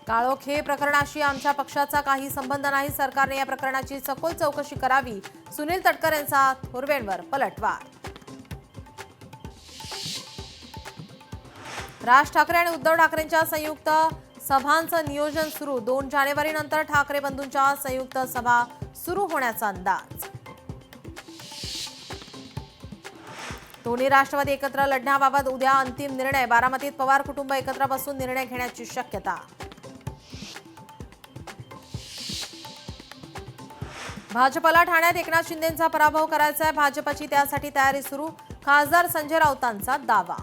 काळोखे प्रकरणाशी आमच्या पक्षाचा काही संबंध नाही, सरकारने या प्रकरणाची सखोल चौकशी करावी, सुनील तटकरे यांचा थोरवेंवर पलटवार. राज ठाकरे आणि उद्धव ठाकरेंच्या संयुक्त सभांचं नियोजन सुरू. 2 जानेवारीनंतर ठाकरे बंधूंच्या संयुक्त सभा सुरू होण्याचा अंदाज. दोन्ही राष्ट्रवादी एकत्र लढण्याबाबत उद्या अंतिम निर्णय. बारामतीत पवार कुटुंब एकत्र बसून निर्णय घेण्याची शक्यता. भाजपला ठाण्यात एकनाथ शिंदेंचा पराभव करायचा आहे. भाजपची त्यासाठी तयारी सुरू. खासदार संजय राऊतांचा दावा.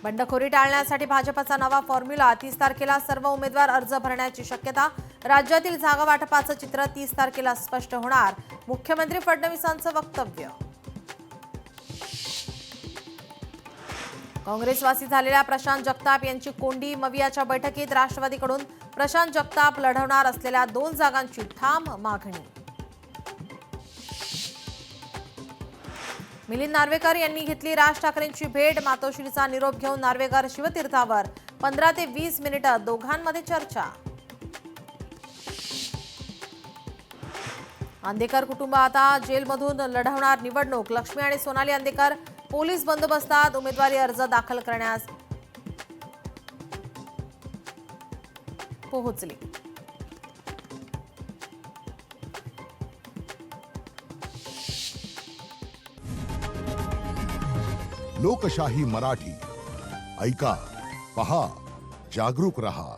बंडखोरी टाळण्यासाठी भाजपचा नवा फॉर्म्युला. 30 तारखेला सर्व उमेदवार अर्ज भरण्याची शक्यता. राज्यातील जागा वाटपाचं चित्र 30 तारखेला स्पष्ट होणार. मुख्यमंत्री फडणवीसांचं वक्तव्य. काँग्रेसवासी झालेल्या प्रशांत जगताप यांची कोंडी. मवियाच्या बैठकीत राष्ट्रवादीकडून प्रशांत जगताप लढवणार असलेल्या 2 जागांची ठाम मागणी. मिलिंद नार्वेकर यांनी घेतली राज ठाकरेंची भेट. मातोश्रीचा निरोप घेऊन नार्वेकर शिवतीर्थावर. 15 ते 20 मिनिटं दोघांमध्ये चर्चा. अंदेकर कुटुंब आता जेलमधून लढवणार निवडणूक. लक्ष्मी आणि सोनाली अंदेकर पोलीस बंदोबस्तात उमेदवारी अर्ज दाखल करण्यास पोहोचले. लोकशाही मराठी ऐका, पहा, जागरूक रहा.